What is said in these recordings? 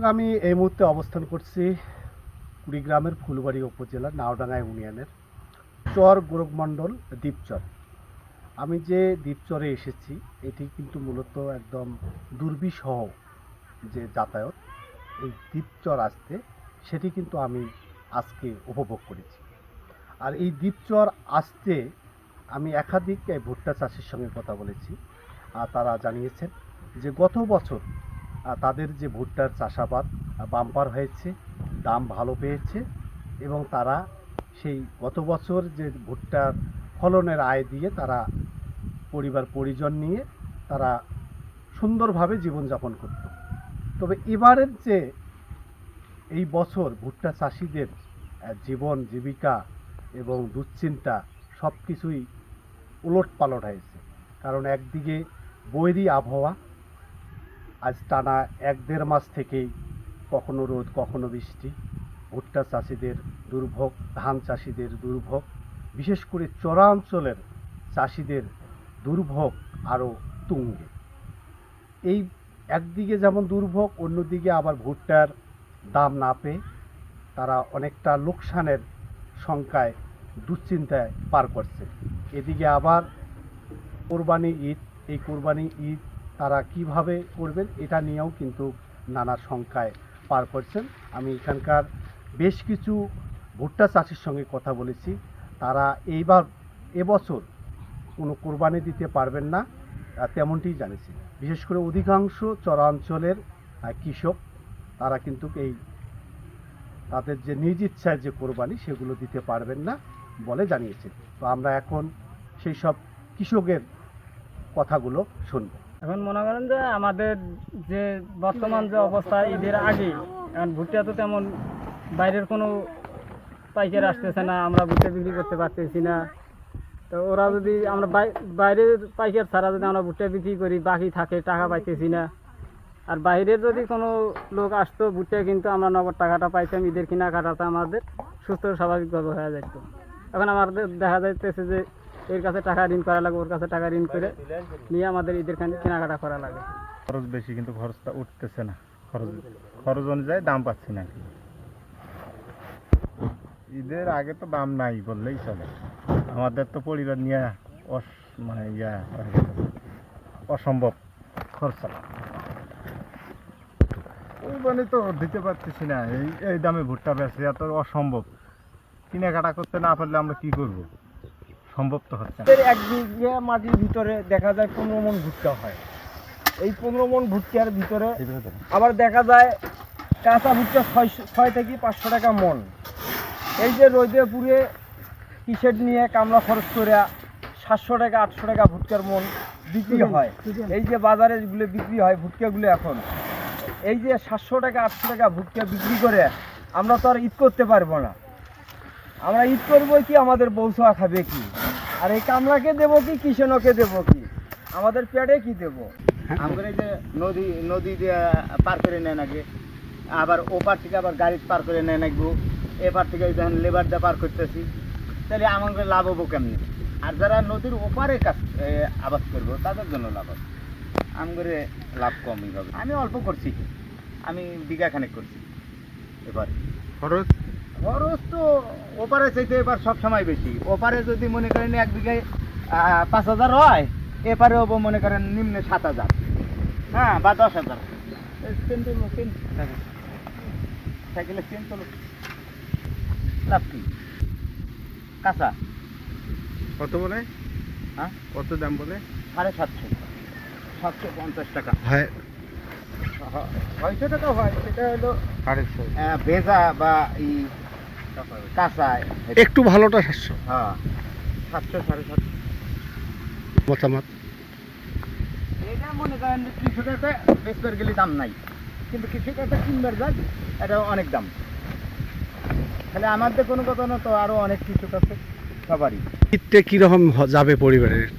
দর্শক, আমি এই মুহূর্তে অবস্থান করছি কুড়িগ্রামের ফুলবাড়ি উপজেলার নাওডাঙ্গা ইউনিয়নের চর গোরখমণ্ডল দ্বীপচর। আমি যে দ্বীপচরে এসেছি এটি কিন্তু মূলত একদম দুর্বিষহ যে যাতায়াত, এই দ্বীপচর আসতে সেটি কিন্তু আমি আজকে উপভোগ করেছি। আর এই দ্বীপচর আসতে আমি একাধিক ভুট্টা চাষির সঙ্গে কথা বলেছি। আর তারা জানিয়েছেন যে গত বছর তাদের যে ভুট্টার চাষাবাদ বাম্পার হয়েছে, দাম ভালো পেয়েছে এবং তারা সেই গত বছর যে ভুট্টার ফলনের আয় দিয়ে তারা পরিবার পরিজন নিয়ে তারা সুন্দরভাবে জীবনযাপন করত। তবে এবারের যে এই বছর ভুট্টা চাষিদের জীবন জীবিকা এবং দুশ্চিন্তা সব কিছুই উলটপালট হয়েছে। কারণ একদিকে বৈরী আবহাওয়া, আজ টানা 1-1.5 মাস থেকেই কখনো রোদ কখনো বৃষ্টি, ভুট্টা চাষিদের দুর্ভোগ, ধান চাষিদের দুর্ভোগ, বিশেষ করে চরাঞ্চলের চাষিদের দুর্ভোগ আরও তুঙ্গে। এই একদিকে যেমন দুর্ভোগ, অন্যদিকে আবার ভুট্টার দাম না পেয়ে তারা অনেকটা লোকসানের সংখ্যায় দুশ্চিন্তায় পার করছে। এদিকে আবার কোরবানি ঈদ, এই কোরবানি ঈদ তারা কিভাবে করবেন এটা নিয়েও কিন্তু নানা সংখ্যায় পার করছেন। আমি এখানকার বেশ কিছু ভুট্টা চাষির সঙ্গে কথা বলেছি। তারা এবছর কোনো কোরবানি দিতে পারবেন না তেমনটিই জানিয়েছে। বিশেষ করে অধিকাংশ চরাঞ্চলের কৃষক তারা কিন্তু তাদের যে নিজ ইচ্ছায় যে কোরবানি সেগুলো দিতে পারবেন না বলে জানিয়েছে। তো আমরা এখন সেই সব কৃষকের কথাগুলো শুনব। এখন মনে করেন যে আমাদের যে বর্তমান যে অবস্থা, ঈদের আগে এখন ভুট্টা তো তেমন বাইরের কোনো পাইকার আসতেছে না, আমরা ভুট্টা বিক্রি করতে পারতেছি না। তো ওরা যদি আমরা বাইরের পাইকার ছাড়া যদি আমরা ভুট্টা বিক্রি করি, বাকি থাকে টাকা পাইতেছি না। আর বাইরের যদি কোনো লোক আসতো ভুট্টা, কিন্তু আমরা নগদ টাকাটা পাইতাম, ঈদের কেনাকাটাটা আমাদের সুস্থ স্বাভাবিকভাবে হয়ে যেত। এখন আমাদের দেখা যাইতেছে যে এর কাছে টাকা ঋণ করা লাগে, ওর কাছে টাকা ঋণ করে নিয়ে আমাদের ঈদের কেনাকাটা করা লাগে। খরচ বেশি, কিন্তু খরচটা উঠতেছে না, খরচ অনুযায়ী দাম পাচ্ছি না। ঈদের আগে তো দাম নাই বললেই চলে। আমাদের তো পরিবার নিয়ে অসম্ভব খরচা, কোরবানি তো দিতে পারতেছি না। এই দামে ভুট্টা বেচে এত অসম্ভব। কেনাকাটা করতে না পারলে আমরা কি করব? সম্ভব তো হচ্ছে না। 1 বিঘা মাটির ভিতরে দেখা যায় 15 মণ ভুট্টা হয়। এই 15 মণ ভুট্টার ভিতরে আবার দেখা যায় কাঁচা ভুট্টা 6 থেকে 500 টাকা মণ। এই যে রোদে পুড়ে কিসেট নিয়ে কামলা খরচ করে 700 টাকা 800 টাকা ভুট্টার মণ বিক্রি হয়। এই যে বাজারে যেগুলো বিক্রি হয় ভুট্টাগুলো, এখন এই যে 700 টাকা 800 টাকা ভুট্টা বিক্রি করে আমরা তো আর ঈদ করতে পারবো না। আমরা ঈদ করবো কি, আমাদের বৌসা খাবে কি, আর এই কামলাকে দেবো কি, কিষানকে দেবো কি, আমাদের পেটে কি দেবো? আমাদের এই যে নদী দিয়ে পার করে নেয় নাকি, আবার ওপার থেকে আবার গাড়ি পার করে নেয় নাকবো, এপার থেকে যখন লেবার দিয়ে পার করতেছি, তাহলে আমাদের লাভ হবো কেমনি? আর যারা নদীর ওপারে কাজ আবাদ করবো তাদের জন্য লাভ হবে, আমাদের লাভ কমই হবে। আমি অল্প করছি, আমি বিঘা খানেক করছি। এবার খরচ তো ওপারে চাইতে এবার সব সময় বেশি। ওপারে যদি মনে করেন 1 বিঘায় 5,000 হয়, এপারে হবো মনে করেন নিম্নে 7,000, হ্যাঁ, বা 10,000। সাইকেলে চেন চলো, লাভ কি? কাঁচা কত বলে? হ্যাঁ, কত দাম বলে? 750, 750 টাকা। 600 টাকা হয়, সেটা হলো ভেজা বা কাঁচা একটু ভালোটা 700। হ্যাঁ, 700 750 মতামত। এটা মনে করেন কৃষকের বেচবার গেলে দাম নাই, কিন্তু কৃষকের কিনবার যায় এটা অনেক দাম। তাহলে আমাদের কোনো কথা না, তো আরো অনেক কৃষক আছে সবারই। ঈদটা কীরকম যাবে পরিবারের?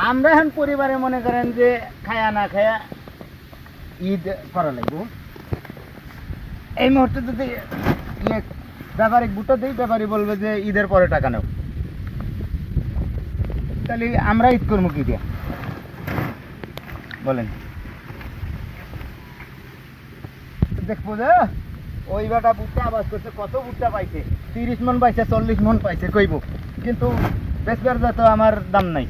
আমরা এখন পরিবারে মনে করেন যে খায়া না খায়া ঈদ করা লাগবো। এই মুহূর্তে যদি ব্যাপারিক ভুট্টা দিই, ব্যাপারী বলবে যে ঈদের পরে টাকা নেও, তাহলে আমরা ঈদ করবো কি দিয়া বলেন? দেখবো যে ওই বেটা ভুট্টা আবাদ করছে, কত ভুট্টা পাইছে, 30 মন পাইছে, 40 মন পাইছে কইব, কিন্তু বেচবার তো আমার দাম নাই।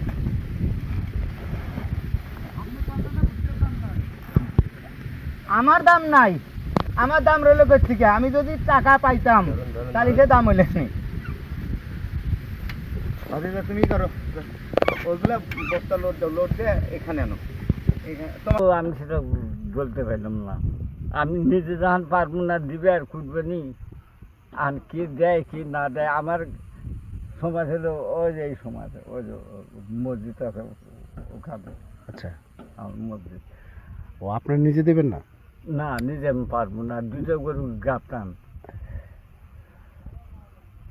আমার দাম নাই, আমার দাম রইল থেকে, আমি যদি টাকা পাইতাম তাহলে সে দাম হইলে নি। তুমি করো ওইগুলা বস্তা লোড দাও, লোড দিয়ে এখানে আনো। তো আমি সেটা বলতে পারলাম না, আমি নিজে যখন পারবো না দিবে আর খুঁজবে নি, আর কি দেয় কি না দেয়। আমার সমাজ হলো ওই যে এই সমাজ, ওই যে মসজিদ আছে ওখানে, আচ্ছা, আমার মসজিদ। ও আপনার নিজে দেবেন না? না, নিজে আমি পারবো না, দুটো গরু গাপতাম।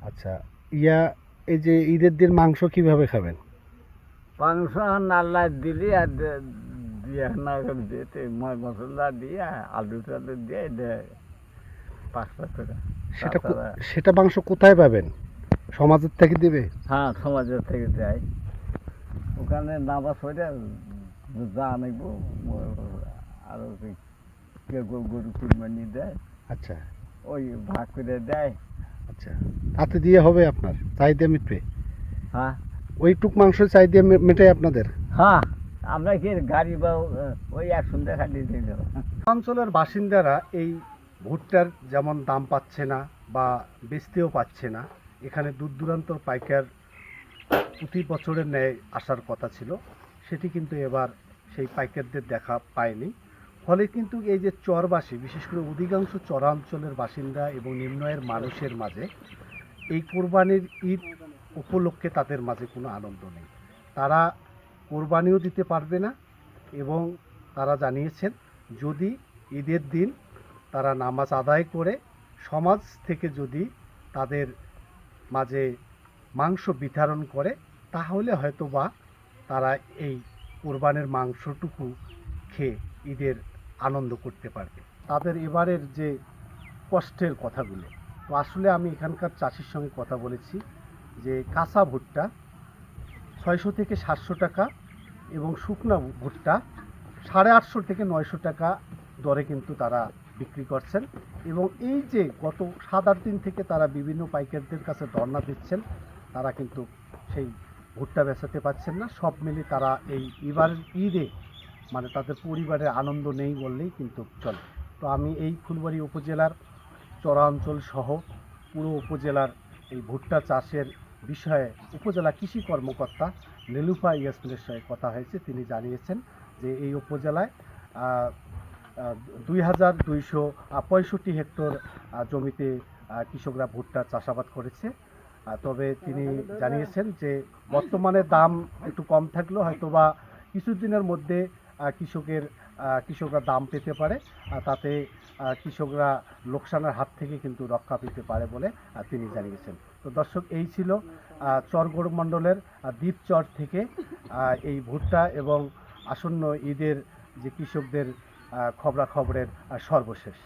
আচ্ছা, এই যে ঈদের দিন মাংস কিভাবে খাবেন? মাংস নাল্লা দিলি আর দিয়ে না দিতে ময় মশলা দিয়ে আলু টালু দিয়ে দেয় 5টা করে। সেটা মাংস কোথায় পাবেন? সমাজের থেকে দেবে? হ্যাঁ, সমাজের থেকে দেয়, ওখানে নামাজ পড়ে যা আনব আরো কেউ গরু কুরবানি দেয়, আচ্ছা ওই ভাগ করে দেয়। আচ্ছা, তাতে দিয়ে হবে আপনার চাহিদা মিটবে? হ্যাঁ ওইটুক মাংস চাহিদা মেটায় আপনাদের? হ্যাঁ, আমরা কি গাড়ি বা ওই এক সন্ধ্যা খালি দিয়ে দেবো। অঞ্চলের বাসিন্দারা এই ভুট্টার যেমন দাম পাচ্ছে না বা বেচতেও পাচ্ছে না, এখানে দূর দূরান্তর পাইকার প্রতি বছরের ন্যায় আসার কথা ছিল, সেটি কিন্তু এবার সেই পাইকারদের দেখা পায়নি। ফলে কিন্তু এই যে চরবাসী, বিশেষ করে অধিকাংশ চরাঞ্চলের বাসিন্দা এবং নিম্ন আয়ের মানুষের মাঝে এই কোরবানির ঈদ উপলক্ষে তাদের মাঝে কোনো আনন্দ নেই। তারা কোরবানিও দিতে পারবে না এবং তারা জানিয়েছেন যদি ঈদের দিন তারা নামাজ আদায় করে সমাজ থেকে যদি তাদের মাঝে মাংস বিতরণ করে তাহলে হয়তো বা তারা এই কোরবানের মাংসটুকু খেয়ে ঈদের আনন্দ করতে পারবে। তাদের এবারের যে কষ্টের কথাগুলো, তো আসলে আমি এখানকার চাষির সঙ্গে কথা বলেছি যে কাঁচা ভুট্টা 600 থেকে 700 টাকা এবং শুকনো ভুট্টা 850 থেকে 900 টাকা দরে কিন্তু তারা বিক্রি করছেন। এবং এই যে গত 7-8 দিন থেকে তারা বিভিন্ন পাইকারদের কাছে ধর্ণা দিচ্ছেন, তারা কিন্তু সেই ভুট্টা বেচাতে পারছেন না। সব মিলে তারা এই এবারের ঈদে মানে তাদের পরিবারের আনন্দ নেই বললেই কিন্তু চলে। তো আমি এই ফুলবাড়ি উপজেলার চরাঞ্চল সহ পুরো উপজেলার এই ভুট্টা চাষের বিষয়ে উপজেলা কৃষি কর্মকর্তা নেলুফা ইয়াসমিনের সঙ্গে কথা হয়েছে। তিনি জানিয়েছেন যে এই উপজেলায় 2265 হেক্টর জমিতে কৃষকরা ভুট্টা চাষাবাদ করেছে। তবে তিনি জানিয়েছেন যে বর্তমানে দাম একটু কম থাকলেও হয়তোবা কিছুদিনের মধ্যে কৃষকরা দাম পেতে পারে, তাতে কৃষকরা লোকসানের হাত থেকে কিন্তু রক্ষা পেতে পারে বলে তিনি জানিয়েছেন। তো দর্শক, এই ছিল চর গৌরব মণ্ডলের দ্বীপচর থেকে এই ভুট্টা এবং আসন্ন ঈদের যে কৃষকদের খবরাখবরের সর্বশেষ।